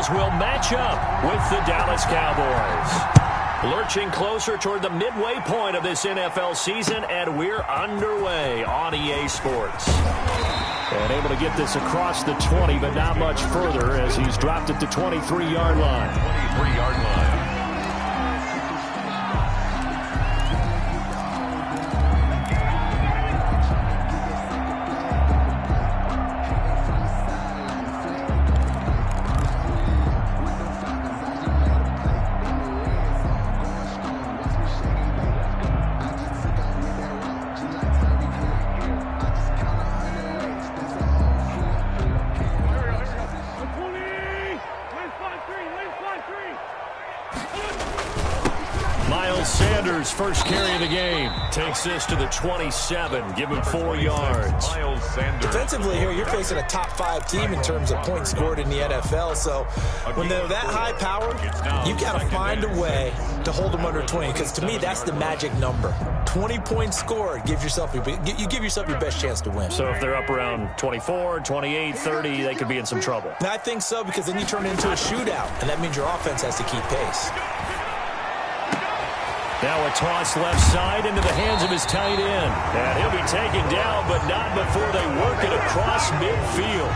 Eagles will match up with the Dallas Cowboys. Lurching closer toward the midway point of this NFL season, and we're underway on EA Sports. And able to get this across the 20, but not much further as he's dropped at the 23-yard line. 23-yard line. Sanders' first carry of the game. Takes this to the 27. Give him 4 yards. Defensively here, you're facing a top-5 team in terms of points scored in the NFL. So when they're that high powered, you got to find a way to hold them under 20. Because to me, that's the magic number. 20 points scored. You give yourself your best chance to win. So if they're up around 24, 28, 30, they could be in some trouble. And I think so, because then you turn it into a shootout. And that means your offense has to keep pace. Now a toss left side into the hands of his tight end. And he'll be taken down, but not before they work it across midfield.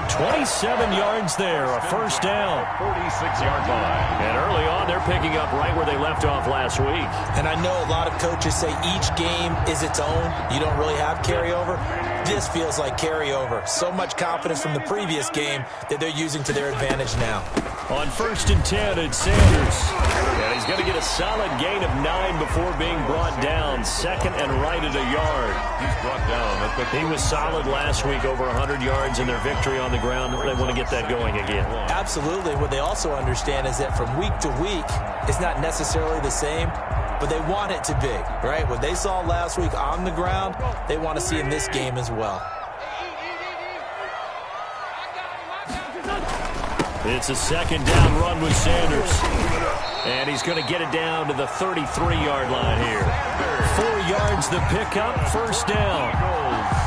27 yards there, a first down. 46-yard line. And early on, they're picking up right where they left off last week. And I know a lot of coaches say each game is its own. You don't really have carryover. This feels like carryover. So much confidence from the previous game that they're using to their advantage now. On 1st and 10, it's Sanders. And he's going to get a solid gain of 9 before being brought down. Second and right at a yard. He's brought down. He was solid last week, over 100 yards in their victory on the ground. They want to get that going again. Absolutely. What they also understand is that from week to week, it's not necessarily the same, but they want it to be, right? What they saw last week on the ground, they want to see in this game as well. It's a second down run with Sanders. And he's going to get it down to the 33-yard line here. 4 yards the pickup, first down.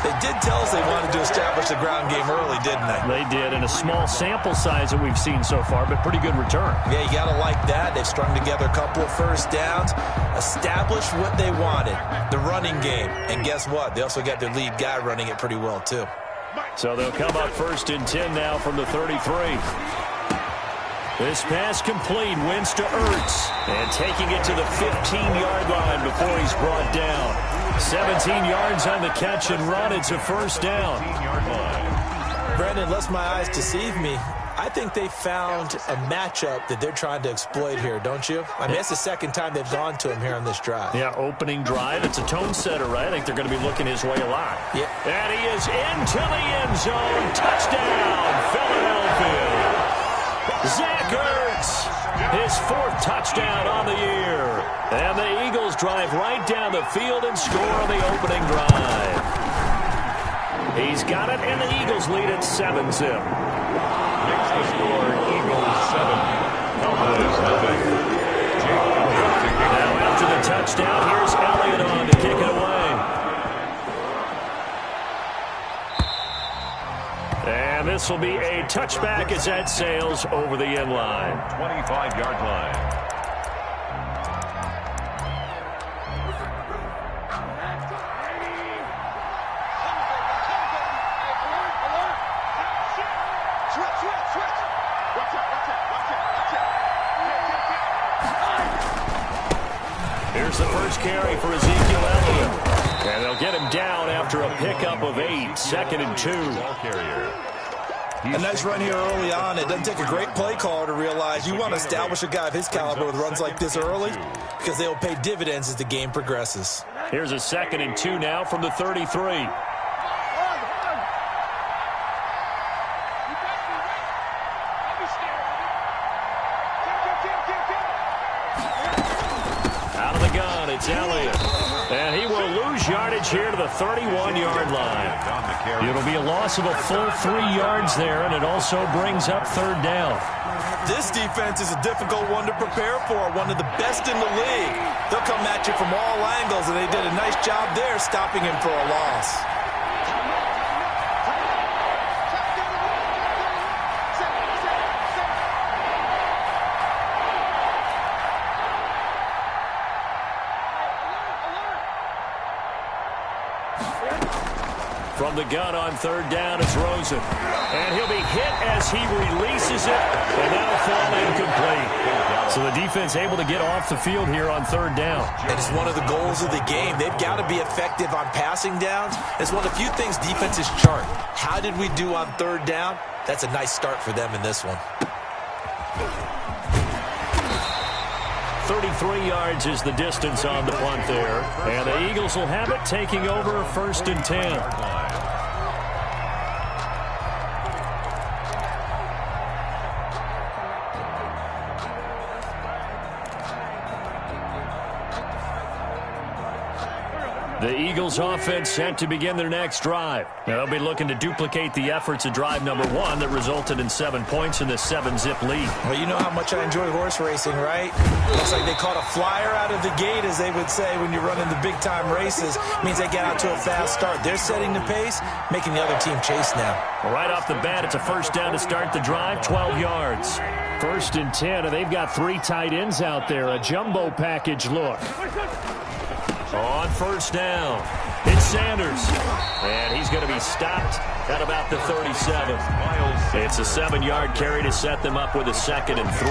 They did tell us they wanted to establish the ground game early, didn't they? They did, in a small sample size that we've seen so far, but pretty good return. Yeah, you got to like that. They've strung together a couple of first downs, established what they wanted, the running game. And guess what? They also got their lead guy running it pretty well, too. So they'll come up 1st and 10 now from the 33. This pass complete, wins to Ertz, and taking it to the 15-yard line before he's brought down. 17 yards on the catch and run. It's a first down. Brandon, lest my eyes deceive me, I think they found a matchup that they're trying to exploit here, don't you? I mean, that's the second time they've gone to him here on this drive. Yeah, opening drive. It's a tone setter, right? I think they're going to be looking his way a lot. Yeah. And he is into the end zone. Touchdown, Philadelphia. Zach Ertz, his 4th touchdown on the year. And the Eagles drive right down the field and score on the opening drive. He's got it, and the Eagles lead at 7-0. Makes the score, Eagles 7. Cowboys nothing. Now after the touchdown, here's Elliott on to kick it away. And this will be a touchback as that sails over the end line. 25-yard line. Here's the first carry for Ezekiel Elliott. And they'll get him down after a pickup of 8. 2nd and 2. Ball carrier. A nice run here early on. It doesn't take a great play caller to realize you want to establish a guy of his caliber with runs like this early because they will pay dividends as the game progresses. Here's a 2nd and 2 now from the 33. Out of the gun, it's Elliott. And he will lose yardage here to the 31-yard line. It'll be a loss of a full 3 yards there, and it also brings up 3rd down. This defense is a difficult one to prepare for, one of the best in the league. They'll come at you from all angles, and they did a nice job there stopping him for a loss. From the gun on third down, it's Rosen. And he'll be hit as he releases it, and that'll fall incomplete. So the defense able to get off the field here on third down. And it's one of the goals of the game. They've got to be effective on passing downs. It's one of the few things defenses chart. How did we do on third down? That's a nice start for them in this one. 33 yards is the distance on the punt there. And the Eagles will have it, taking over 1st and 10. The Eagles offense set to begin their next drive. They'll be looking to duplicate the efforts of drive number 1 that resulted in 7 points in the 7-zip lead. Well, you know how much I enjoy horse racing, right? Looks like they caught a flyer out of the gate, as they would say when you're running the big-time races. It means they get out to a fast start. They're setting the pace, making the other team chase now. Well, right off the bat, it's a first down to start the drive, 12 yards. 1st and 10, and they've got 3 tight ends out there. A jumbo package look. On first down, it's Sanders. And he's going to be stopped at about the 37. It's a 7-yard carry to set them up with a 2nd and 3.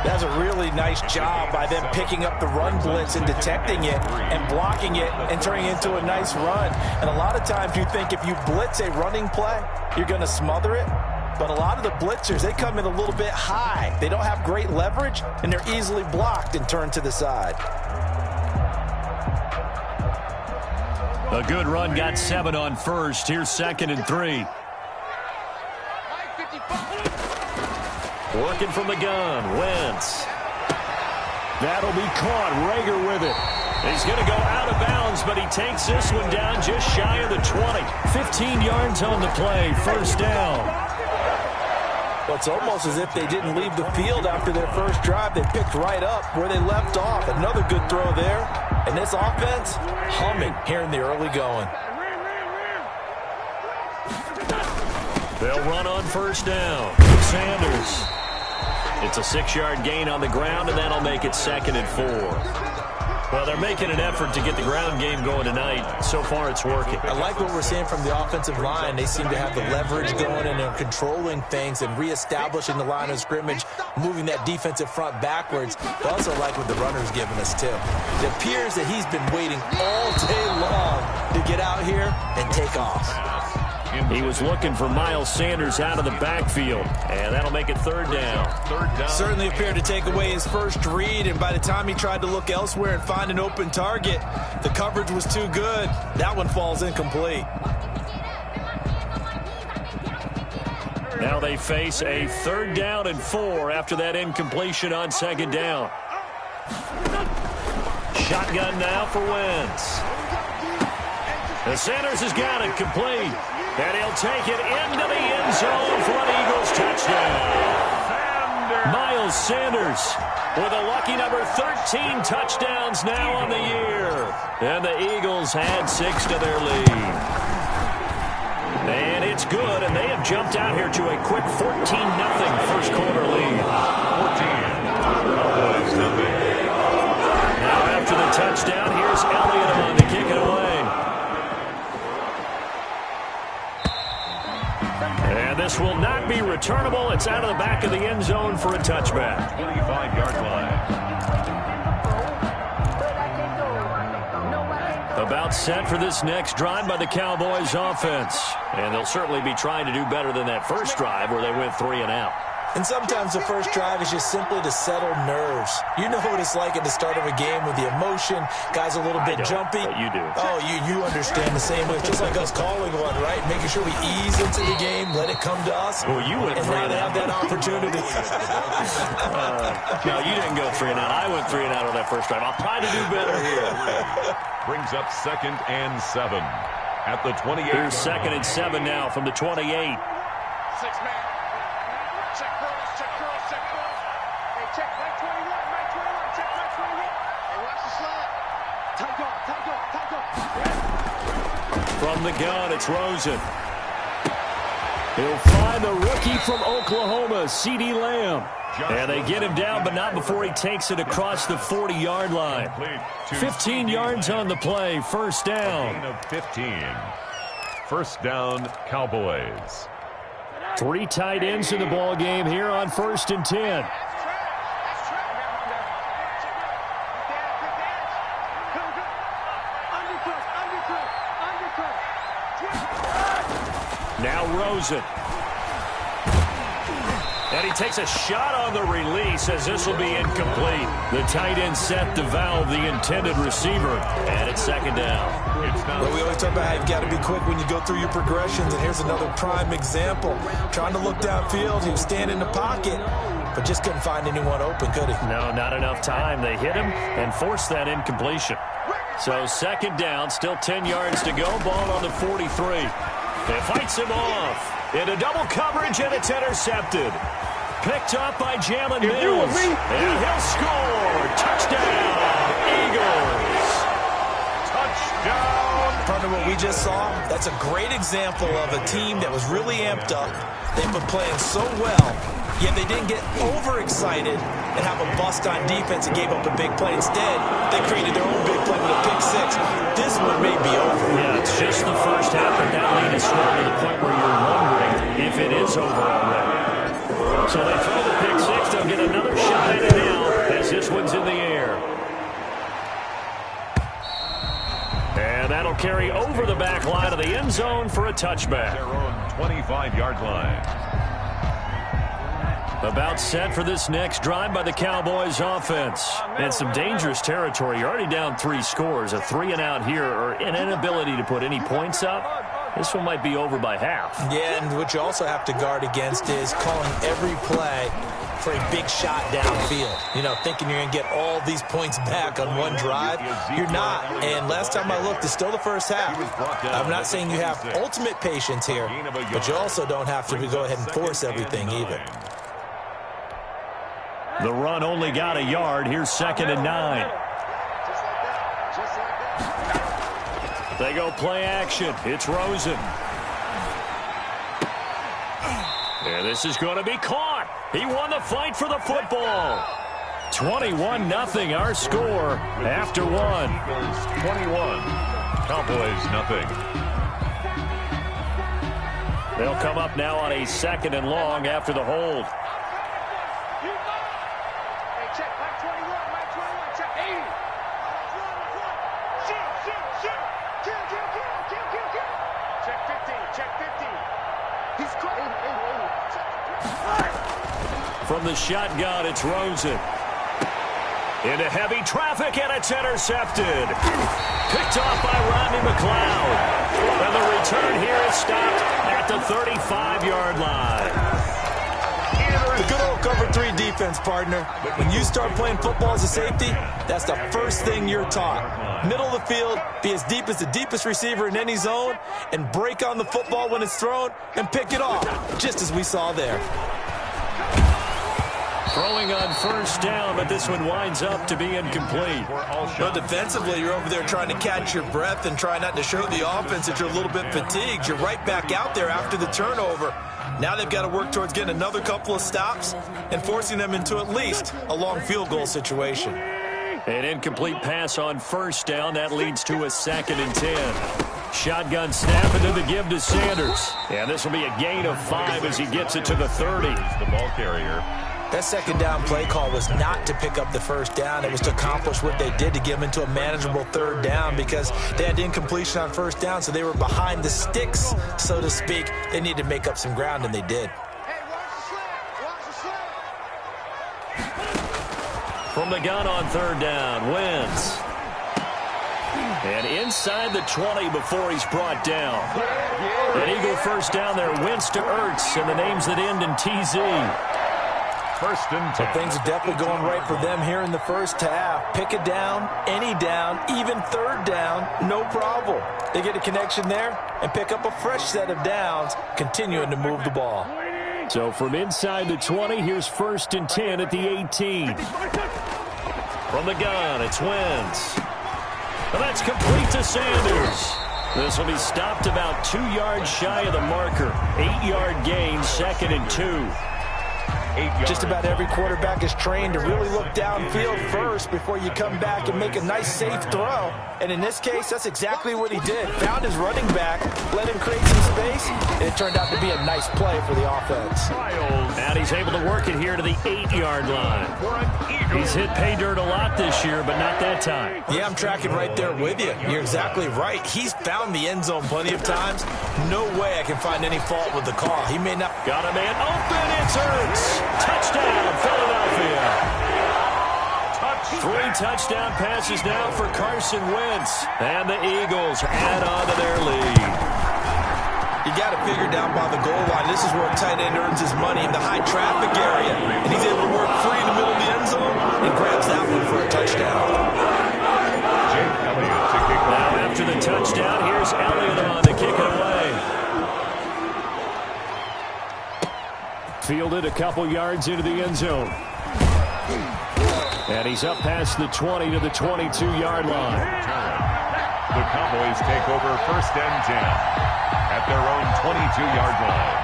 That's a really nice job by them picking up the run blitz and detecting it and blocking it and turning it into a nice run. And a lot of times you think if you blitz a running play, you're going to smother it. But a lot of the blitzers, they come in a little bit high. They don't have great leverage, and they're easily blocked and turned to the side. A good run, got 7 on first. Here's 2nd and 3. Working from the gun, Wentz. That'll be caught. Rager with it. He's going to go out of bounds, but he takes this one down just shy of the 20. 15 yards on the play, 1st down. Well, it's almost as if they didn't leave the field after their first drive. They picked right up where they left off. Another good throw there. And this offense, humming here in the early going. They'll run on first down. Sanders. It's a 6-yard gain on the ground, and that'll make it 2nd and 4. Well, they're making an effort to get the ground game going tonight. So far, it's working. I like what we're seeing from the offensive line. They seem to have the leverage going, and they're controlling things and reestablishing the line of scrimmage, moving that defensive front backwards. I also like what the runner's giving us, too. It appears that he's been waiting all day long to get out here and take off. He was looking for Miles Sanders out of the backfield, and that'll make it 3rd down. Certainly appeared to take away his first read, and by the time he tried to look elsewhere and find an open target, the coverage was too good. That one falls incomplete. Now they face a 3rd down and 4 after that incompletion on 2nd down. Shotgun now for Wentz. And Sanders has got it complete. And he'll take it into the end zone for an Eagles touchdown. Miles Sanders with a lucky number 13 touchdowns now on the year. And the Eagles had 6 to their lead. And it's good, and they have jumped out here to a quick 14-0 first quarter lead. 14. Now after the touchdown, here's Elliott on to kick it away. And this will not be returnable. It's out of the back of the end zone for a touchback. 25-yard line. About set for this next drive by the Cowboys offense. And they'll certainly be trying to do better than that first drive where they went 3 and out. And sometimes the first drive is just simply to settle nerves. You know what it's like at the start of a game with the emotion. Guys a little bit jumpy. But you do. Oh, you understand the same way. It's just like us calling one, right? Making sure we ease into the game, let it come to us. Well, you went and 3 now and they out. have that opportunity. No, you didn't go 3 and out. I went 3 and out on that first drive. I'll try to do better here. Brings up 2nd and 7 at the 28. Here's 2nd and 7 now from the 28. 6-man. Check cross, check cross, check cross. Hey, check right 21, right 21, check right 21. Hey, watch the slide. Tight up, tight up, tight up. From the gun, it's Rosen. He'll find the rookie from Oklahoma, CeeDee Lamb. And they get him down, but not before he takes it across the 40-yard line. 15 yards on the play, first down. Of 15. First down, Cowboys. 3 tight ends in the ball game here on 1st and 10. Now Rosen. And he takes a shot on the release as this will be incomplete. The tight end set to valve the intended receiver. And it's 2nd down. Well, we always talk about how you've got to be quick when you go through your progressions. And here's another prime example. Trying to look downfield. He was standing in the pocket, but just couldn't find anyone open, could he? No, not enough time. They hit him and forced that incompletion. So 2nd down, still 10 yards to go. Ball on the 43. It fights him off into double coverage, and it's intercepted. Picked up by Jalen Mills. And he'll score. Touchdown, Eagles. Touchdown. Partner, what we just saw, that's a great example of a team that was really amped up. They've been playing so well, yet they didn't get overexcited and have a bust on defense and gave up a big play. Instead, they created their own big play with a pick 6. This one may be over. Yeah, it's just the first half, but that lead is small to the point where you're wondering if it is over already. So they throw the pick 6. They'll get another shot at it now as this one's in the air. And that'll carry over the back line of the end zone for a touchback. Their own 25-yard line. About set for this next drive by the Cowboys offense. And some dangerous territory. You're already down 3 scores. A 3-and-out here or an inability to put any points up. This one might be over by half. Yeah, and what you also have to guard against is calling every play for a big shot downfield. You know, thinking you're going to get all these points back on one drive. You're not. And last time I looked, it's still the first half. I'm not saying you have ultimate patience here, but you also don't have to go ahead and force everything either. The run only got a yard. Here's 2nd and 9. They go play action. It's Rosen. And this is going to be caught. He won the fight for the football. 21-0 our score after 1. Eagles 21. Cowboys nothing. They'll come up now on a 2nd and long after the hold. From the shotgun, it's Rosen. Into heavy traffic, and it's intercepted. Picked off by Rodney McLeod. And the return here is stopped at the 35-yard line. The good old cover 3 defense, partner. When you start playing football as a safety, that's the first thing you're taught. Middle of the field, be as deep as the deepest receiver in any zone, and break on the football when it's thrown and pick it off, just as we saw there. Throwing on 1st down, but this one winds up to be incomplete. Well, defensively, you're over there trying to catch your breath and try not to show the offense that you're a little bit fatigued. You're right back out there after the turnover. Now they've got to work towards getting another couple of stops and forcing them into at least a long field goal situation. An incomplete pass on 1st down. That leads to a 2nd and 10. Shotgun snap into the give to Sanders. And this will be a gain of 5 as he gets it to the 30. The ball carrier. That 2nd down play call was not to pick up the 1st down. It was to accomplish what they did to get them into a manageable 3rd down because they had incompletion on 1st down, so they were behind the sticks, so to speak. They needed to make up some ground, and they did. From the gun on 3rd down, Wentz. And inside the 20 before he's brought down. An Eagle 1st down there, Wentz to Ertz, and the names that end in TZ. 1st and 10. But things are definitely going right for them here in the first half. Pick a down, any down, even 3rd down, no problem. They get a connection there and pick up a fresh set of downs, continuing to move the ball. So from inside the 20, here's 1st and 10 at the 18. From the gun, it's Wentz. And that's complete to Sanders. This will be stopped about 2 yards shy of the marker. 8-yard gain, 2nd and 2. Just about every quarterback is trained to really look downfield first before you come back and make a nice, safe throw. And in this case, that's exactly what he did. Found his running back, let him create some space, and it turned out to be a nice play for the offense. And he's able to work it here to the 8-yard line. He's hit pay dirt a lot this year, but not that time. Yeah, I'm tracking right there with you. You're exactly right. He's found the end zone plenty of times. No way I can find any fault with the call. He may not. Got a man open. It's Hurts. Touchdown, Philadelphia. 3 touchdown passes now for Carson Wentz. And the Eagles add on to their lead. You got to figure down by the goal line. This is where a tight end earns his money in the high traffic area. And he's able to work free in the middle of the end zone and grabs that one for a touchdown. Now after the touchdown, here's Elliott on to kick it away. Fielded a couple yards into the end zone. And he's up past the 20 to the 22-yard line. The Cowboys take over 1st and 10 at their own 22-yard line.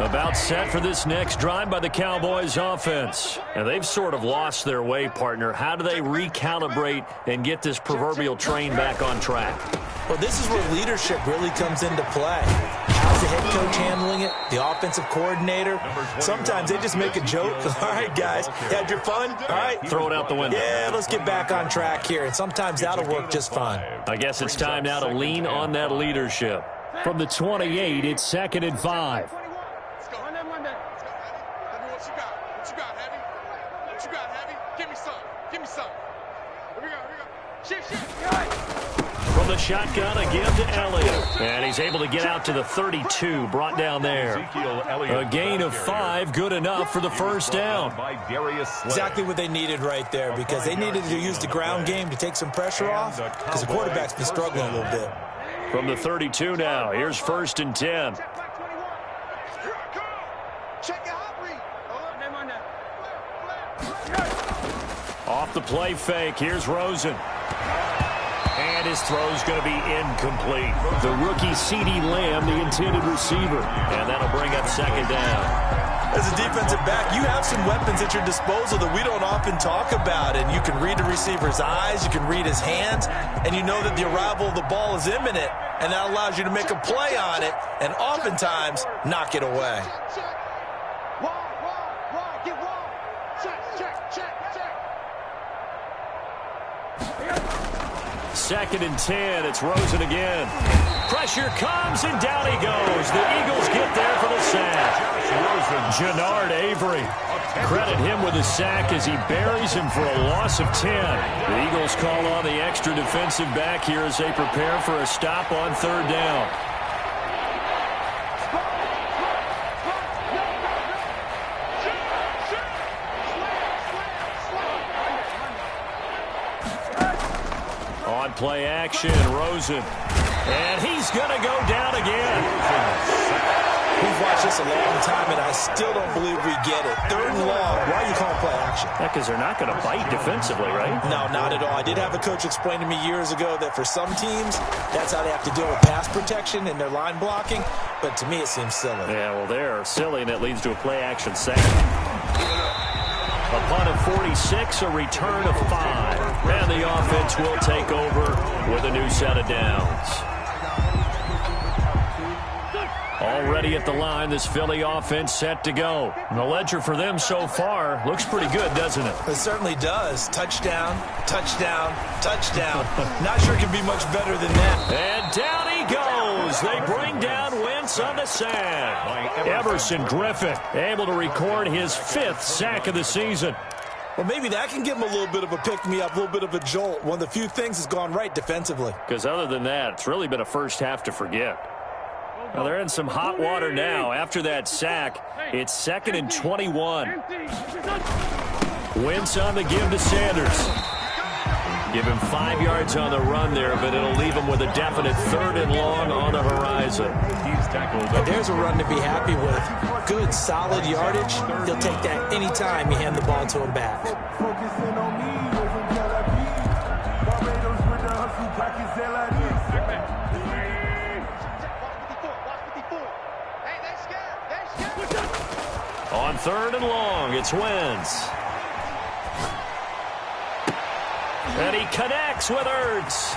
About set for this next drive by the Cowboys offense. And they've sort of lost their way, partner. How do they recalibrate and get this proverbial train back on track? Well, this is where leadership really comes into play. How's the head coach handling it? The offensive coordinator? Sometimes they just make a joke. All right, guys, had your fun? All right. Throw it out the window. Yeah, let's get back on track here. And sometimes that'll work just fine. I guess it's time now to lean on that leadership. From the 28, it's 2nd and 5. From the shotgun, again to Elliott. And he's able to get out to the 32, brought down there. A gain of 5, good enough for the first down. Exactly what they needed right there, because they needed to use the ground game to take some pressure off, because the quarterback's been struggling a little bit. From the 32 now, here's 1st and 10. Off the play fake, here's Rosen. And his throw's going to be incomplete. The rookie CeeDee Lamb, the intended receiver. And that'll bring up 2nd down. As a defensive back, you have some weapons at your disposal that we don't often talk about. And you can read the receiver's eyes, you can read his hands, and you know that the arrival of the ball is imminent. And that allows you to make a play on it and oftentimes knock it away. 2nd and 10. It's Rosen again. Pressure comes, and down he goes. The Eagles get there for the sack. Jannard Avery. Credit him with a sack as he buries him for a loss of 10. The Eagles call on the extra defensive back here as they prepare for a stop on 3rd down. Play action, Rosen. And he's going to go down again. We've watched this a long time, and I still don't believe we get it. 3rd and long. Why are you calling play action? Yeah, because they're not going to bite defensively, right? No, not at all. I did have a coach explain to me years ago that for some teams, that's how they have to deal with pass protection and their line blocking. But to me, it seems silly. Yeah, well, they're silly, and it leads to a play action sack. A punt of 46, a return of 5. And the offense will take over with a new set of downs. Already at the line, this Philly offense set to go. And the ledger for them so far looks pretty good, doesn't it? It certainly does. Touchdown, touchdown, touchdown. Not sure it can be much better than that. And down he goes. They bring down Wentz on the sack. Everson Griffin able to record his 5th sack of the season. Well, maybe that can give him a little bit of a pick-me-up, a little bit of a jolt. One of the few things that's gone right defensively. Because other than that, it's really been a first half to forget. Well, they're in some hot water now. After that sack, it's 2nd and 21. Wentz on the give to Sanders. Give him 5 yards on the run there, but it'll leave him with a definite 3rd and long on the horizon. There's a run to be happy with. Good, solid yardage. He'll take that anytime you hand the ball to him back. On 3rd and long, it's Wentz. And he connects with Ertz.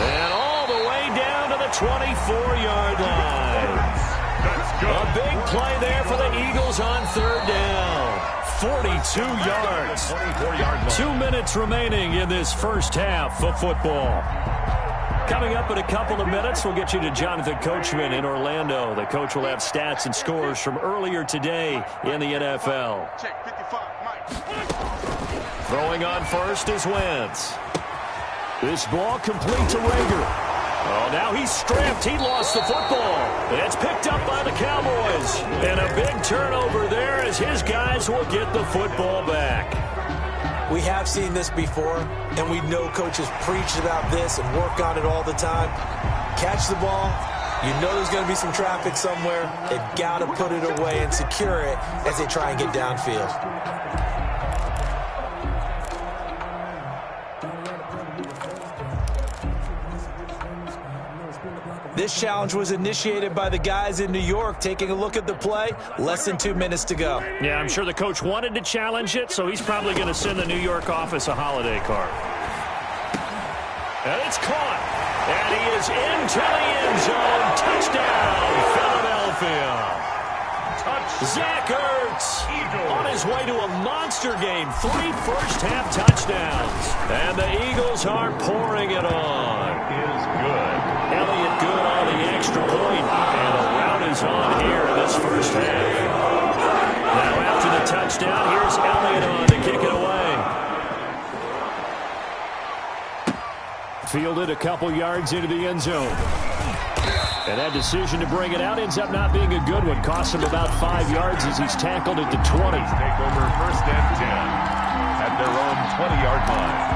And all the way down to the 24-yard line. A big play there for the Eagles on 3rd down. 42 yards. 2 minutes remaining in this first half of football. Coming up in a couple of minutes, we'll get you to Jonathan Coachman in Orlando. The coach will have stats and scores from earlier today in the NFL. Throwing on first is Wentz. This ball complete to Rager. Oh, now he's stripped. He lost the football. It's picked up by the Cowboys. And a big turnover there as his guys will get the football back. We have seen this before, and we know coaches preach about this and work on it all the time. Catch the ball. You know there's going to be some traffic somewhere. They've got to put it away and secure it as they try and get downfield. This challenge was initiated by the guys in New York. Taking a look at the play, less than 2 minutes to go. Yeah, I'm sure the coach wanted to challenge it, so he's probably going to send the New York office a holiday card. And it's caught. And he is into the end zone. Touchdown, Philadelphia. Zach Ertz on his way to a monster game. 3 first-half touchdowns. And the Eagles are pouring it on. Is good. Elliott good on the extra point. And the route is on here in this first half. Now after the touchdown, here's Elliott on to kick it away. Fielded a couple yards into the end zone. And that decision to bring it out ends up not being a good one. Costs him about 5 yards as he's tackled at the 20. Take over 1st and 10 at their own 20-yard line.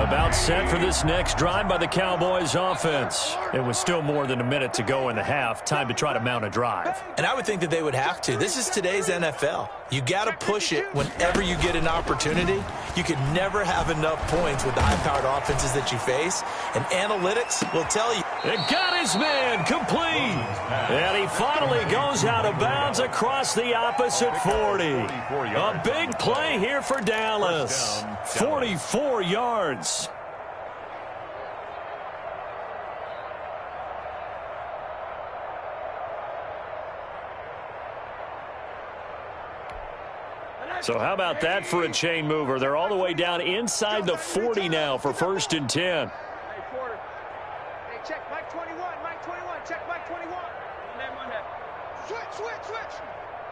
About set for this next drive by the Cowboys offense. It was still more than a minute to go in the half. Time to try to mount a drive. And I would think that they would have to. This is today's NFL. You got to push it whenever you get an opportunity. You can never have enough points with the high-powered offenses that you face. And analytics will tell you. It got his man complete. And he finally goes out of bounds across the opposite 40. A big play here for Dallas. 44 yards. So how about that for a chain mover? They're all the way down inside the 40 now for 1st and 10. Hey, Porter. Hey, check Mike 21. Mike 21. Check Mike 21. One that. Switch.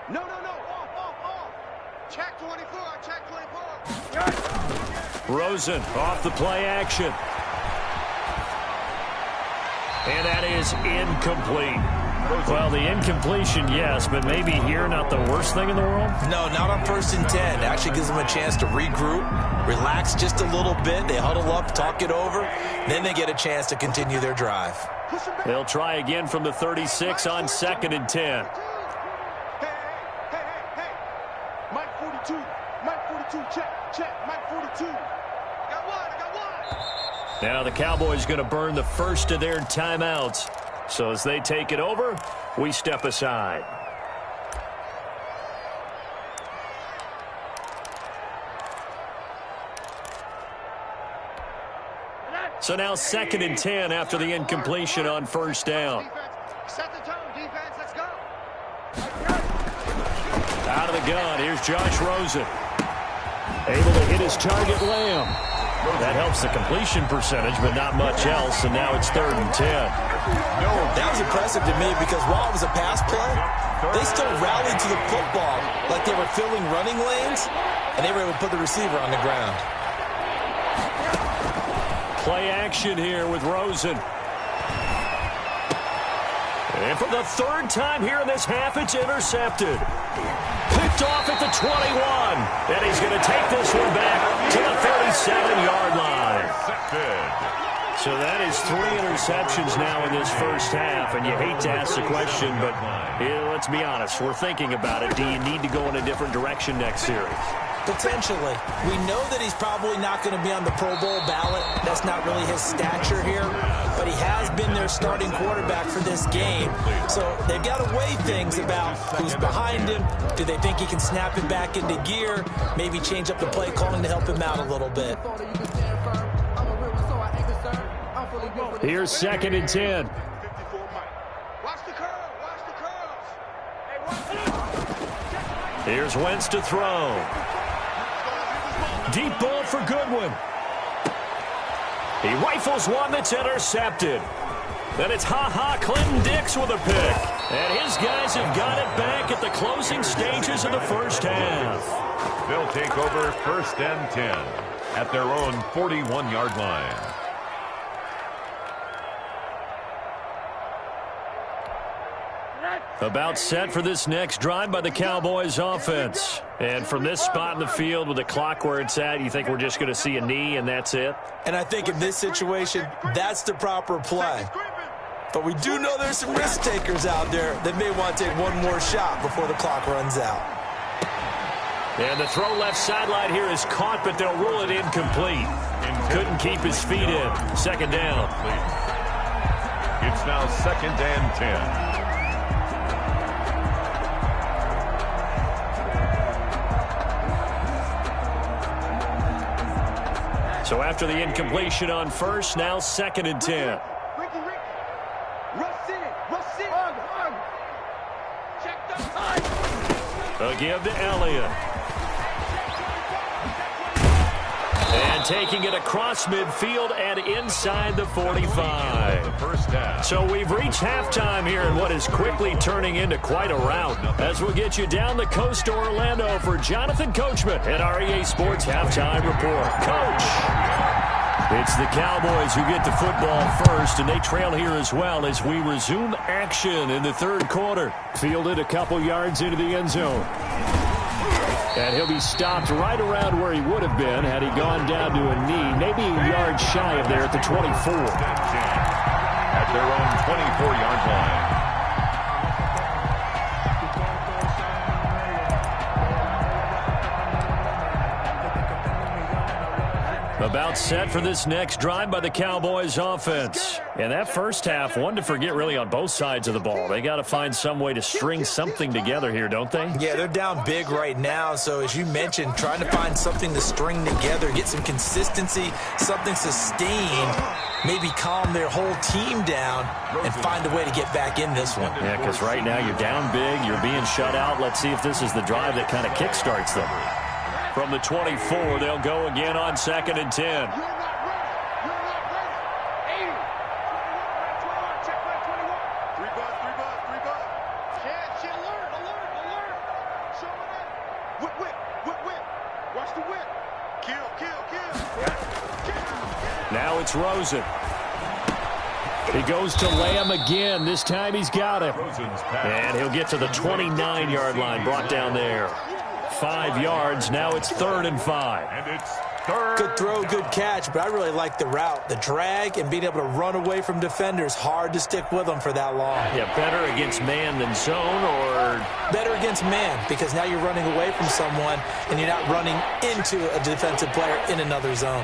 No. Off. Check 24. Check 24. Rosen off the play action. And that is incomplete. Well, the incompletion, yes, but maybe here not the worst thing in the world? No, not on 1st and 10. It actually gives them a chance to regroup, relax just a little bit. They huddle up, talk it over. Then they get a chance to continue their drive. They'll try again from the 36 on 2nd and 10. Hey. Mike 42, check. Mike 42. I got one. Now the Cowboys going to burn the first of their timeouts. So as they take it over, we step aside. So now 2nd and 10 after the incompletion on 1st down. Set the tone, defense. Let's go. Out of the gun, here's Josh Rosen. Able to hit his target, Lamb. That helps the completion percentage, but not much else, and now it's 3rd and 10. That was impressive to me because while it was a pass play, they still rallied to the football like they were filling running lanes, and they were able to put the receiver on the ground. Play action here with Rosen. And for the 3rd time here in this half, it's intercepted. Picked off at the 21. And he's going to take this one back to the 37-yard line. So that is 3 interceptions now in this first half. And you hate to ask the question, but let's be honest. We're thinking about it. Do you need to go in a different direction next series? Potentially. We know that he's probably not going to be on the Pro Bowl ballot. That's not really his stature here. But he has been their starting quarterback for this game. So they've got to weigh things about who's behind him. Do they think he can snap it back into gear? Maybe change up the play calling to help him out a little bit. Here's 2nd and 10. Watch the curve. Watch the curves. Here's Wentz to throw. Deep ball for Goodwin. He rifles one that's intercepted. Then it's Clinton Dix with a pick. And his guys have got it back at the closing stages of the first half. They'll take over 1st and 10 at their own 41-yard line. About set for this next drive by the Cowboys offense. And from this spot in the field with the clock where it's at, you think we're just going to see a knee and that's it? And I think in this situation, that's the proper play. But we do know there's some risk takers out there that may want to take one more shot before the clock runs out. And the throw left sideline here is caught, but they'll rule it incomplete. Couldn't keep his feet in. 2nd down. It's now 2nd and 10. So after the incompletion on first, now 2nd and 10. Ricky. Russ in it. Check the time. A give to Elliott. And taking it across midfield and inside the 45. First half. So we've reached halftime here in what is quickly turning into quite a rout. As we'll get you down the coast to Orlando for Jonathan Coachman at our EA Sports Halftime Report. Coach! It's the Cowboys who get the football first, and they trail here as well as we resume action in the 3rd quarter. Fielded a couple yards into the end zone. And he'll be stopped right around where he would have been had he gone down to a knee, maybe a yard shy of there at the 24. At their own 24-yard line. About set for this next drive by the Cowboys offense. And that first half, one to forget really on both sides of the ball. They got to find some way to string something together here, don't they? Yeah, they're down big right now. So as you mentioned, trying to find something to string together, get some consistency, something sustained, maybe calm their whole team down and find a way to get back in this one. Yeah, because right now you're down big, you're being shut out. Let's see if this is the drive that kind of kickstarts them. From the 24, they'll go again on 2nd and 10. You're not ready. 80. 21. Check back 21. 3 bud. Shit, alert. Show it up. Whip. Watch the whip. Kill. Now it's Rosen. He goes to Lamb again. This time he's got him. And he'll get to the 29-yard line, brought down there. 5 yards. Now it's 3rd and 5. And it's 3rd. Good throw, good catch, but I really like the route. The drag and being able to run away from defenders. Hard to stick with them for that long. Yeah, better against man than zone, or better against man, because now you're running away from someone and you're not running into a defensive player in another zone.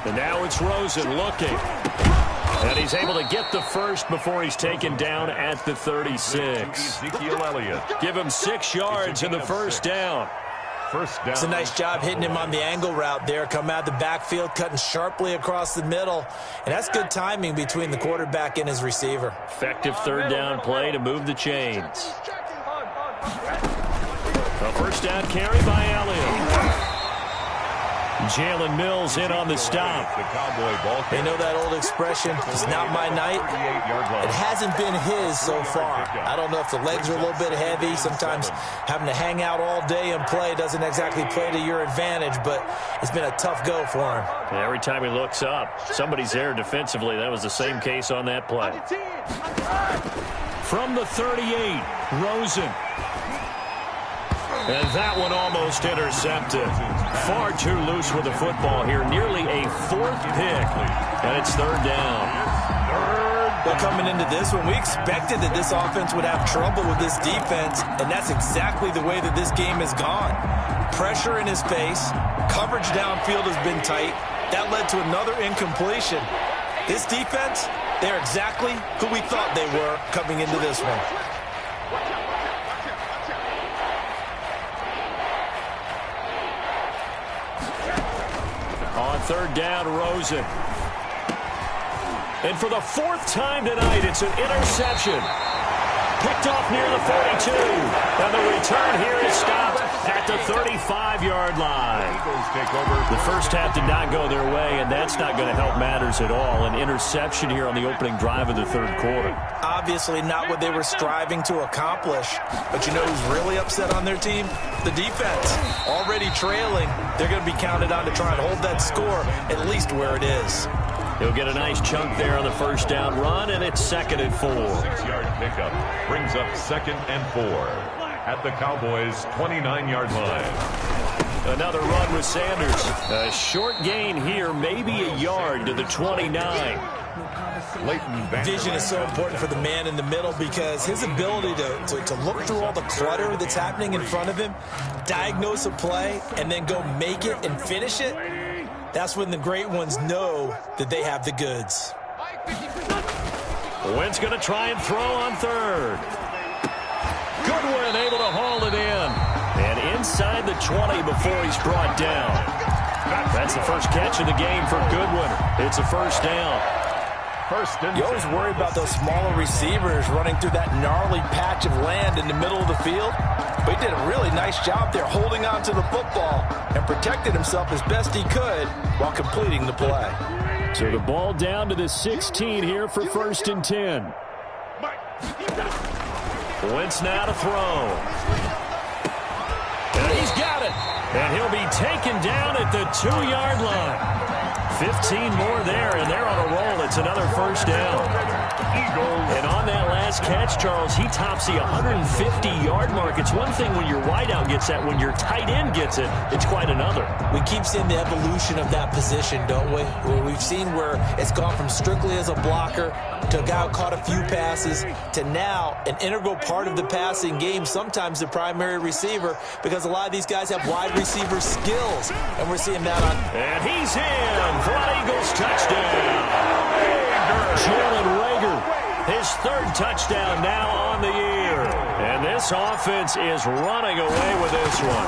And now it's Rosen looking. And he's able to get the first before he's taken down at the 36. Ezekiel Elliott. Give him 6 yards in the first down. First down. It's a nice job hitting him on the angle route there. Come out of the backfield, cutting sharply across the middle. And that's good timing between the quarterback and his receiver. Effective 3rd down play to move the chains. A first down carry by Elliott. Jalen Mills in on the stop. The Cowboy ball. They know that old expression, it's not my night. It hasn't been his so far. I don't know if the legs are a little bit heavy. Sometimes having to hang out all day and play doesn't exactly play to your advantage, but it's been a tough go for him. Yeah, every time he looks up, somebody's there defensively. That was the same case on that play. From the 38, Rosen. And that one almost intercepted. Far too loose with the football here. Nearly a 4th pick. And it's 3rd down. 3rd Well, coming into this one, we expected that this offense would have trouble with this defense, and that's exactly the way that this game has gone. Pressure in his face, coverage downfield has been tight. That led to another incompletion. This defense, they're exactly who we thought they were coming into this one. On third down, Rosen. And for the fourth time tonight, it's an interception. Picked off near the 42. And the return here is stopped at the 35-yard line. The first half did not go their way, and that's not going to help matters at all. An interception here on the opening drive of the third quarter. Obviously not what they were striving to accomplish. But you know who's really upset on their team? The defense. Already trailing. They're going to be counted on to try and hold that score at least where it is. He'll get a nice chunk there on the first down run, and it's 2nd and 4. 6-yard pickup brings up 2nd and 4 at the Cowboys' 29-yard line. Another run with Sanders. A short gain here, maybe a yard to the 29. Vision is so important for the man in the middle because his ability to look through all the clutter that's happening in front of him, diagnose a play, and then go make it and finish it, that's when the great ones know that they have the goods. Wentz going to try and throw on third. Goodwin able to haul it in. And inside the 20 before he's brought down. That's the first catch of the game for Goodwin. It's a first down. You always worry about those smaller receivers running through that gnarly patch of land in the middle of the field. But he did a really nice job there holding on to the football and protected himself as best he could while completing the play. So the ball down to the 16 here for 1st and 10. Wentz now to throw. And he's got it. And he'll be taken down at the 2-yard line. 15 more there, and they're on a roll. It's another first down. And on that last catch, Charles, he tops the 150-yard mark. It's one thing when your wideout gets that. When your tight end gets it, it's quite another. We keep seeing the evolution of that position, don't we? We've seen where it's gone from strictly as a blocker to a guy who caught a few passes to now an integral part of the passing game, sometimes the primary receiver, because a lot of these guys have wide receiver skills, and we're seeing that on. And he's in for an Eagles touchdown. Jalen Reagor, his 3rd touchdown now on the year. And this offense is running away with this one.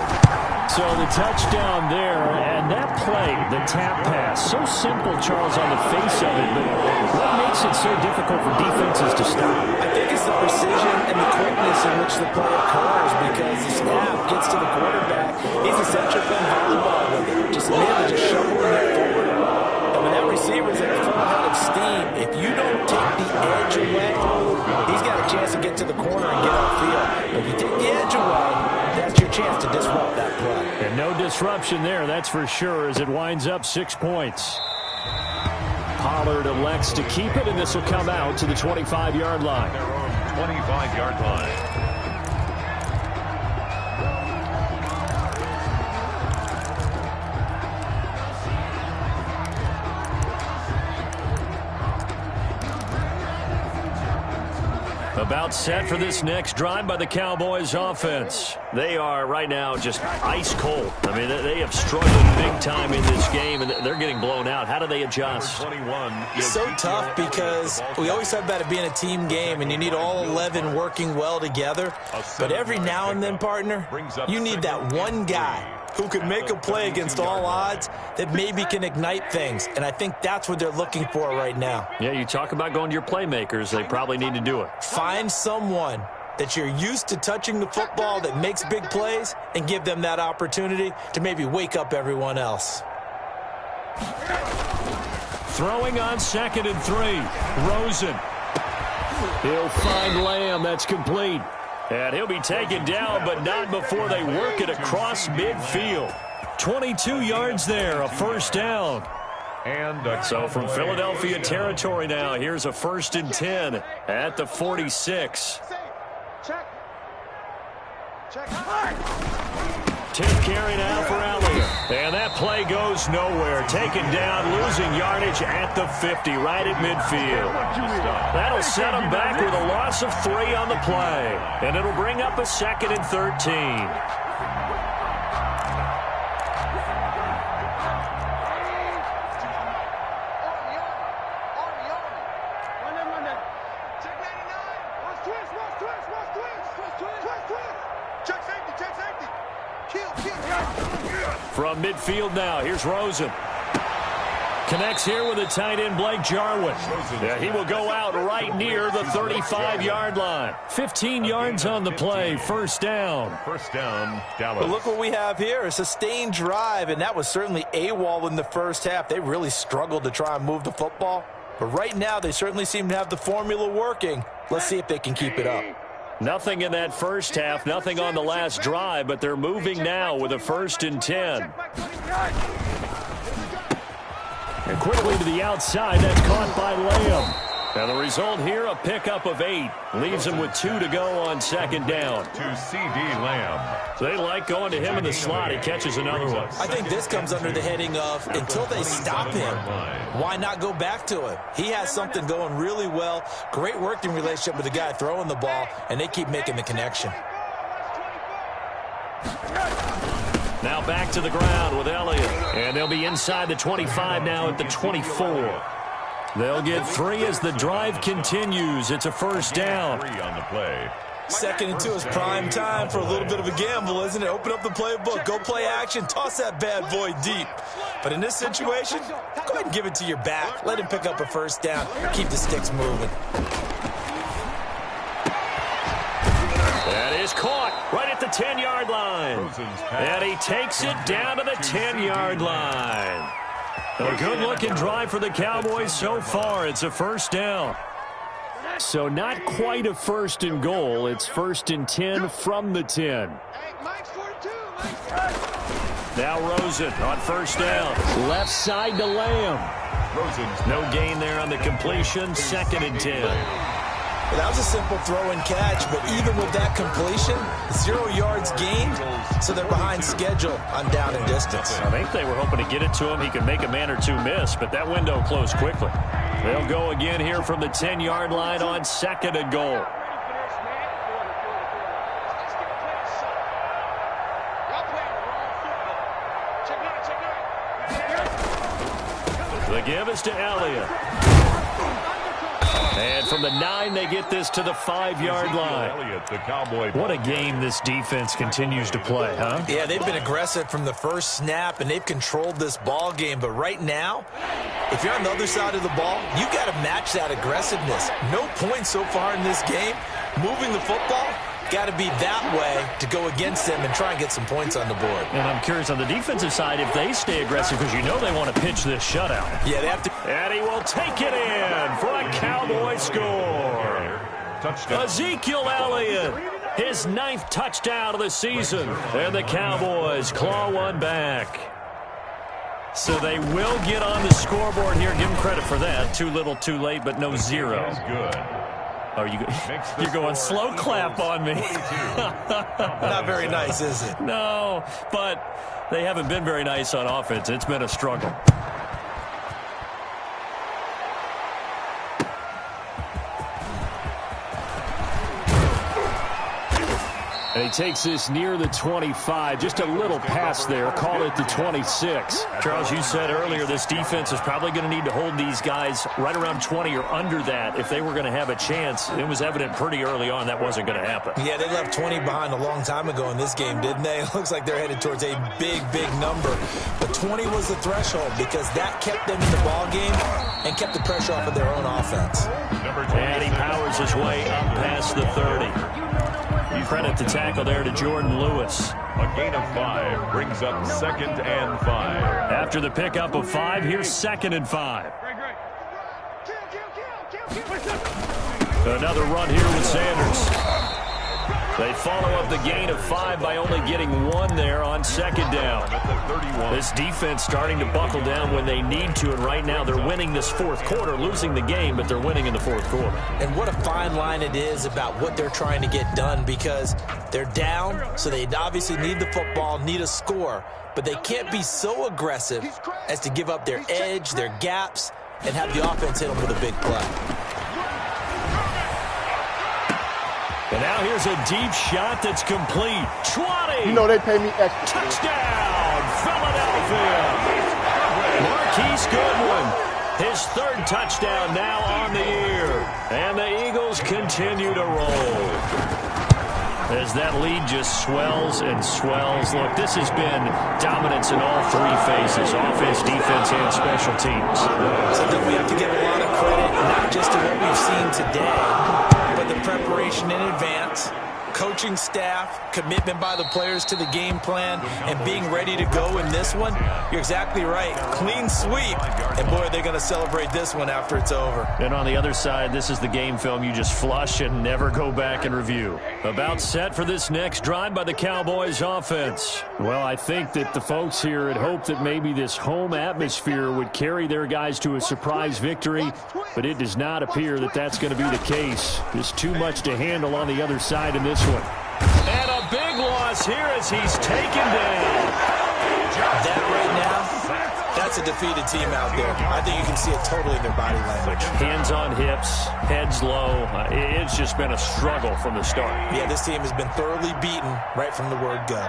So the touchdown there, and that play, the tap pass, so simple, Charles, on the face of it, but what makes it so difficult for defenses to stop? I think it's the precision and the quickness in which the play occurs, because the snap gets to the quarterback. He's essentially playing volleyball with it. Just shuffling it forward. And when that receiver's at full head of steam, if you don't take the edge away, he's got a chance to get to the corner and get upfield. But if you take the edge away, that's your chance to disrupt that play. And no disruption there, that's for sure, as it winds up 6 points. Pollard elects to keep it, and this will come out to the 25-yard line. Their own 25-yard line. About set for this next drive by the Cowboys offense. They are right now just ice cold. I mean, they have struggled big time in this game, and they're getting blown out. How do they adjust? So tough because we always talk about it being a team game, and you need all 11 working well together. But every now and then, partner, you need that one guy who can make a play against all odds that maybe can ignite things. And I think that's what they're looking for right now. Yeah, you talk about going to your playmakers. They probably need to do it. Find someone that you're used to touching the football that makes big plays and give them that opportunity to maybe wake up everyone else. Throwing on 2nd and 3. Rosen. He'll find Lamb. That's complete. And he'll be taken down, but not before they work it across midfield. 22 yards there, a first down. And so from Philadelphia territory now, here's a 1st and 10 at the 46. Tip carry now for Elliott. And that play goes nowhere. Taken down, losing yardage at the 50, right at midfield. That'll set them back with a loss of 3 on the play. And it'll bring up a 2nd and 13. From midfield now, here's Rosen. Connects here with the tight end, Blake Jarwin. Yeah, he will go out right near the 35-yard line. 15 yards on the play, first down. First down, Dallas. But look what we have here, a sustained drive, and that was certainly AWOL in the first half. They really struggled to try and move the football. But right now, they certainly seem to have the formula working. Let's see if they can keep it up. Nothing in that first half, nothing on the last drive, but they're moving now with a 1st and 10. And quickly to the outside, that's caught by Lamb. And the result here, a pickup of 8. Leaves him with 2 to go on 2nd down. To C.D. Lamb. So they like going to him in the slot. He catches another one. I think this comes under the heading of until they stop him, why not go back to him? He has something going really well. Great working relationship with the guy throwing the ball, and they keep making the connection. Now back to the ground with Elliott. And they'll be inside the 25 now at the 24. They'll get 3 as the drive continues. It's a first down. 3 on the play. 2nd and 2 is prime time for a little bit of a gamble, isn't it? Open up the playbook, go play action, toss that bad boy deep. But in this situation, go ahead and give it to your back. Let him pick up a first down. Keep the sticks moving. That is caught right at the 10-yard line. And he takes it down to the 10-yard line. A good-looking drive for the Cowboys so far. It's a first down. So not quite a 1st and goal. It's 1st and 10 from the 10. Now Rosen on first down. Left side to Lamb. No gain there on the completion. 2nd and 10. Well, that was a simple throw and catch, but even with that completion, 0 yards gained, so they're behind schedule on down and distance. I think they were hoping to get it to him. He could make a man or 2 miss, but that window closed quickly. They'll go again here from the 10-yard line on 2nd and goal. The give is to Elliott. And from the 9, they get this to the 5-yard line. What a game this defense continues to play, huh? Yeah, they've been aggressive from the first snap, and they've controlled this ball game. But right now, if you're on the other side of the ball, you got to match that aggressiveness. No points so far in this game. Moving the football, got to be that way to go against them and try and get some points on the board. And I'm curious on the defensive side if they stay aggressive, because you know they want to pitch this shutout. Yeah, they have to. And he will take it in for a Cowboy score. Touchdown. Ezekiel Elliott, his 9th touchdown of the season. And the Cowboys claw one back. So they will get on the scoreboard here. Give them credit for that. Too little, too late, but no 0. Good. Oh, you're going slow clap on me. Not very nice, is it? No, but they haven't been very nice on offense. It's been a struggle. And he takes this near the 25. Just a little pass there. Call it the 26. Charles, you said earlier this defense is probably going to need to hold these guys right around 20 or under that if they were going to have a chance. It was evident pretty early on that wasn't going to happen. Yeah, they left 20 behind a long time ago in this game, didn't they? It looks like they're headed towards a big, big number. But 20 was the threshold because that kept them in the ball game and kept the pressure off of their own offense. And he powers his way up past the 30. Credit the tackle there to Jordan Lewis. A gain of 5 brings up 2nd and 5. After the pickup of 5, here's 2nd and 5. Another run here with Sanders. They follow up the gain of 5 by only getting 1 there on second down. This defense starting to buckle down when they need to, and right now they're winning this fourth quarter, losing the game, but they're winning in the fourth quarter. And what a fine line it is about what they're trying to get done, because they're down, so they obviously need the football, need a score, but they can't be so aggressive as to give up their edge, their gaps, and have the offense hit them with a big play. And now here's a deep shot that's complete. 20. You know they pay me extra. Touchdown, Philadelphia. Marquise Goodwin, his 3rd touchdown now on the year. And the Eagles continue to roll. As that lead just swells and swells. Look, this has been dominance in all 3 phases, offense, defense, and special teams. So then we have to give a lot of credit, not just to what we've seen today, but the preparation in advance, coaching staff, commitment by the players to the game plan, and being ready to go in this one. You're exactly right. Clean sweep. And, boy, they're going to celebrate this one after it's over. And on the other side, this is the game film you just flush and never go back and review. About set for this next drive by the Cowboys offense. Well, I think that the folks here had hoped that maybe this home atmosphere would carry their guys to a surprise victory, but it does not appear that that's going to be the case. There's too much to handle on the other side in this one. And a big loss here as he's taken down. That right now, that's a defeated team out there. I think you can see it totally in their body language. Hands on hips, heads low. It's just been a struggle from the start. Yeah, this team has been thoroughly beaten right from the word go.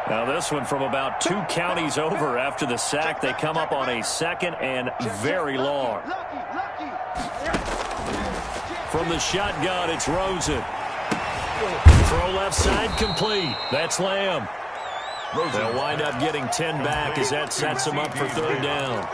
Now this one from about 2 counties over after the sack. They come up on a 2nd and very long. From the shotgun, it's Rosen. Throw left side complete. That's Lamb. They'll wind up getting 10 back as that sets them up for 3rd down.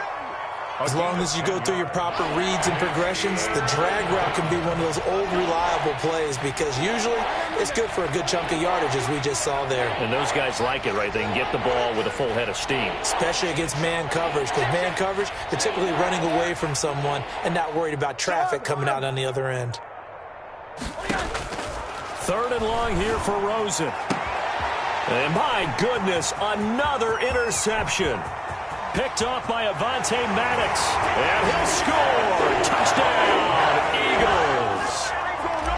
As long as you go through your proper reads and progressions, the drag route can be one of those old reliable plays, because usually it's good for a good chunk of yardage, as we just saw there. And those guys like it, right? They can get the ball with a full head of steam. Especially against man coverage, because man coverage, they're typically running away from someone and not worried about traffic coming out on the other end. 3rd and long here for Rosen. And my goodness, another interception. Picked off by Avonte Maddox. And he'll score. Touchdown, Eagles.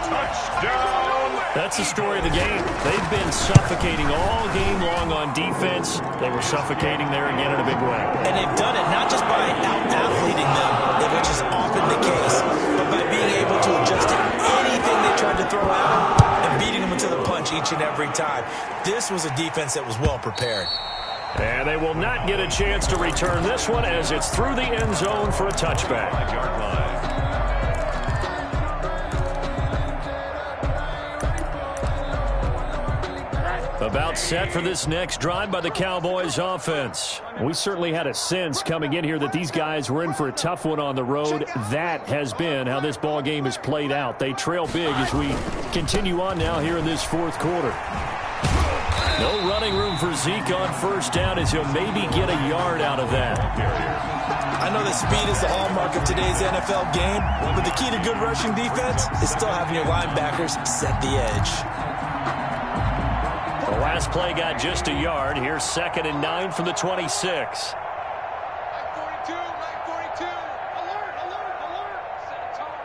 Touchdown. That's the story of the game. They've been suffocating all game long on defense. They were suffocating there again in a big way. And they've done it not just by out-athleting them, which is often the case, but by being able to adjust to anything they tried to throw out and beating them into the punch each and every time. This was a defense that was well prepared. And they will not get a chance to return this one as it's through the end zone for a touchback. About set for this next drive by the Cowboys offense. We certainly had a sense coming in here that these guys were in for a tough one on the road. That has been how this ball game has played out. They trail big as we continue on now here in this 4th quarter. No running room for Zeke on 1st down as he'll maybe get a yard out of that. I know that speed is the hallmark of today's NFL game, but the key to good rushing defense is still having your linebackers set the edge. The last play got just a yard. Here's 2nd and 9 from the 26. 942, 942. Alert, alert, alert. Set a tone.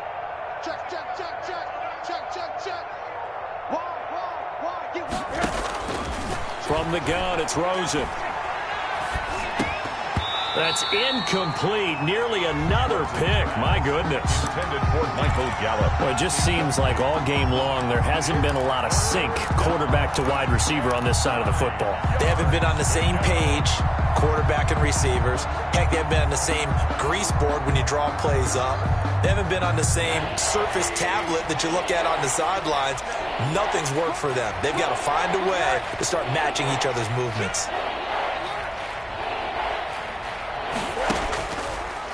Check, check, check, check. Check, check, check. Why? Get From the gun, it's Rosen. That's incomplete. Nearly another pick. My goodness. Intended for Michael Gallup. Well, it just seems like all game long there hasn't been a lot of sync quarterback to wide receiver on this side of the football. They haven't been on the same page, quarterback and receivers. Heck, they haven't been on the same grease board when you draw plays up. They haven't been on the same surface tablet that you look at on the sidelines. Nothing's worked for them. They've got to find a way to start matching each other's movements.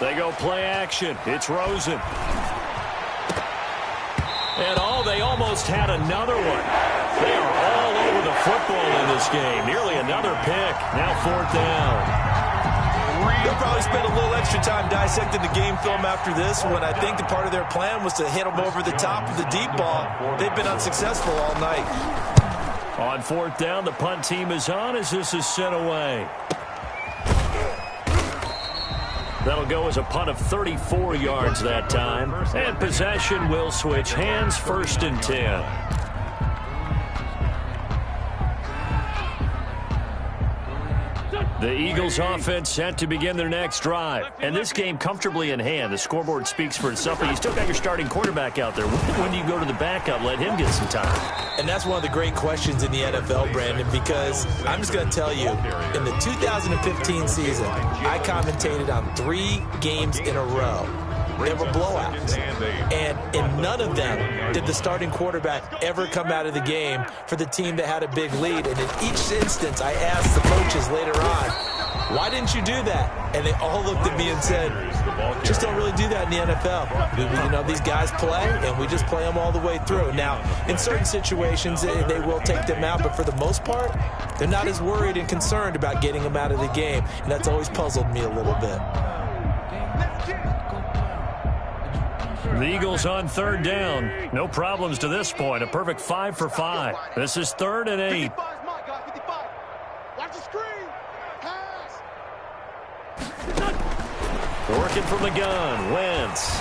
They go play action. It's Rosen. And they almost had another one. They are all over the football in this game. Nearly another pick. Now 4th down. They'll probably spend a little extra time dissecting the game film after this one. I think the part of their plan was to hit them over the top of the deep ball. They've been unsuccessful all night. On fourth down, the punt team is on as this is sent away. That'll go as a punt of 34 yards that time. And possession will switch hands, 1st and 10. The Eagles offense set to begin their next drive. And this game comfortably in hand. The scoreboard speaks for itself, but you still got your starting quarterback out there. When do you go to the backup, let him get some time? And that's one of the great questions in the NFL, Brandon, because I'm just going to tell you, in the 2015 season, I commentated on 3 games in a row. There were blowouts. And in none of them did the starting quarterback ever come out of the game for the team that had a big lead. And in each instance, I asked the coaches later on, why didn't you do that? And they all looked at me and said, just don't really do that in the NFL. You know, these guys play, and we just play them all the way through. Now, in certain situations, they will take them out, but for the most part, they're not as worried and concerned about getting them out of the game. And that's always puzzled me a little bit. The Eagles on 3rd down. No problems to this point. A perfect 5 for 5. This is 3rd and 8. Watch the screen. Pass. Working from the gun. Wentz.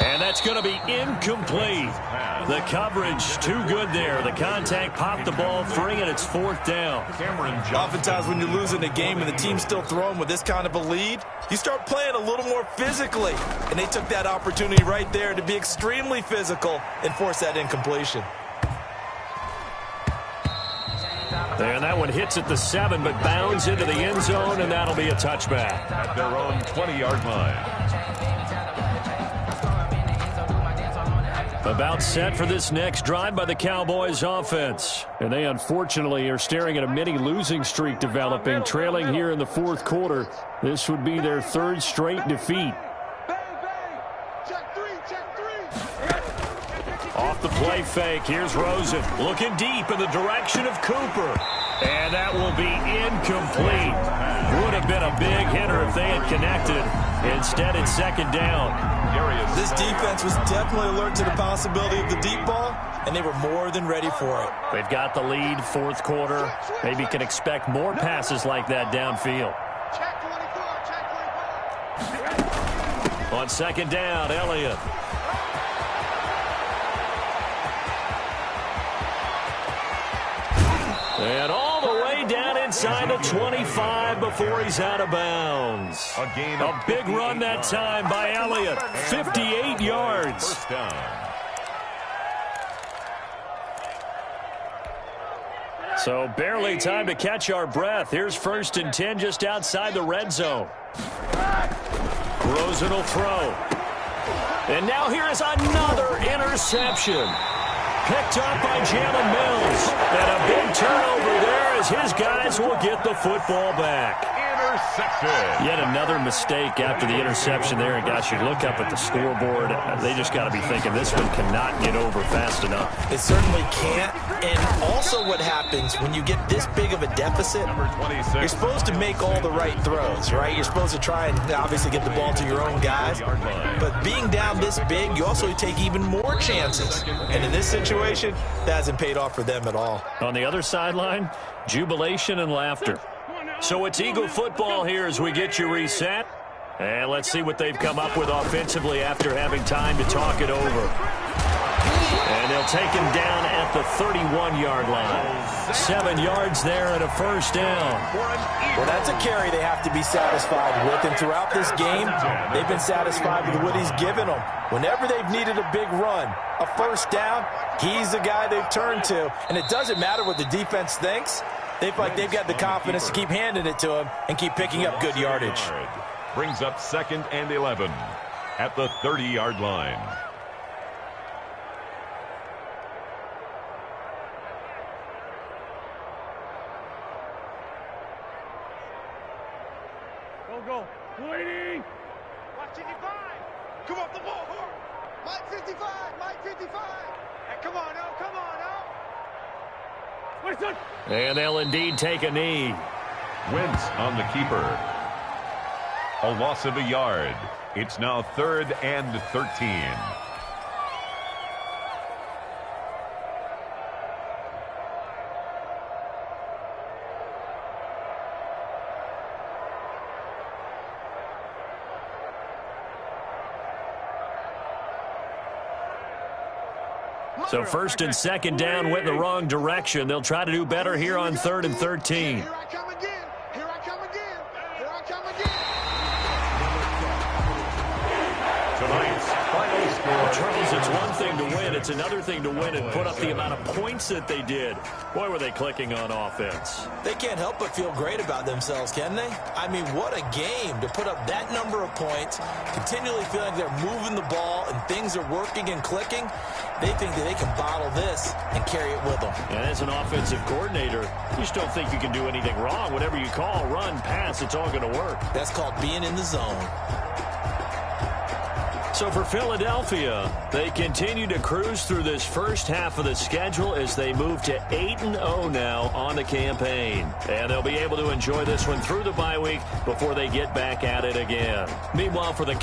And that's going to be incomplete. The coverage too good there. The contact popped the ball free, and it's 4th down. Oftentimes when you're losing a game and the team's still throwing with this kind of a lead, you start playing a little more physically. And they took that opportunity right there to be extremely physical and force that incompletion. And that one hits at the 7, but bounds into the end zone, and that'll be a touchback. At their own 20-yard line. About set for this next drive by the Cowboys offense. And they unfortunately are staring at a mini losing streak developing, trailing here in the 4th quarter. This would be their 3rd straight defeat. Off the play fake, here's Rosen looking deep in the direction of Cooper. And that will be incomplete. Would have been a big hitter if they had connected. Instead, it's 2nd down. This defense was definitely alert to the possibility of the deep ball, and they were more than ready for it. They've got the lead, 4th quarter. Maybe can expect more passes like that downfield. On 2nd down, Elliott. And all the way down inside the 25 before he's out of bounds. A big run that time by Elliott. 58 yards. So barely time to catch our breath. Here's 1st and 10 just outside the red zone. Rosen will throw. And now here is another interception. Picked up by Jalen Mills. And a big turnover there as his guys will get the football back. Interception. Yet another mistake after the interception there. And gosh, you look up at the scoreboard, they just got to be thinking this one cannot get over fast enough. It certainly can't. And also what happens when you get this big of a deficit, you're supposed to make all the right throws, right? You're supposed to try and obviously get the ball to your own guys. But being down this big, you also take even more chances. And in this situation, that hasn't paid off for them at all. On the other sideline, jubilation and laughter. So it's Eagle football here as we get you reset. And let's see what they've come up with offensively after having time to talk it over. And they'll take him down at the 31-yard line. 7 yards there and a 1st down. Well, that's a carry they have to be satisfied with. And throughout this game, they've been satisfied with what he's given them. Whenever they've needed a big run, a 1st down, he's the guy they've turned to. And it doesn't matter what the defense thinks. They feel like they've got the confidence to keep handing it to him and keep picking up good yardage. Brings up 2nd and 11 at the 30-yard line. Go. Waiting. Watch 55. Come off the ball hard. Mike 55. Mike 55. Hey, come on, now. Come on, now. And they'll indeed take a knee. Wentz on the keeper. A loss of a yard. It's now 3rd and 13. So first and second down went in the wrong direction. They'll try to do better here on 3rd and 13. Here I come again. Here I come again. Here I come again. Tonight's final score. Charles, it's one thing to win. It's another thing to win and put up the amount of points that they did. Boy, were they clicking on offense. They can't help but feel great about themselves, can they? I mean, what a game to put up that number of points, continually feeling like they're moving the ball and things are working and clicking. They think that they can bottle this and carry it with them. And as an offensive coordinator, you just don't think you can do anything wrong. Whatever you call, run, pass, it's all going to work. That's called being in the zone. So for Philadelphia, they continue to cruise through this first half of the schedule as they move to 8-0 now on the campaign. And they'll be able to enjoy this one through the bye week before they get back at it again. Meanwhile, for the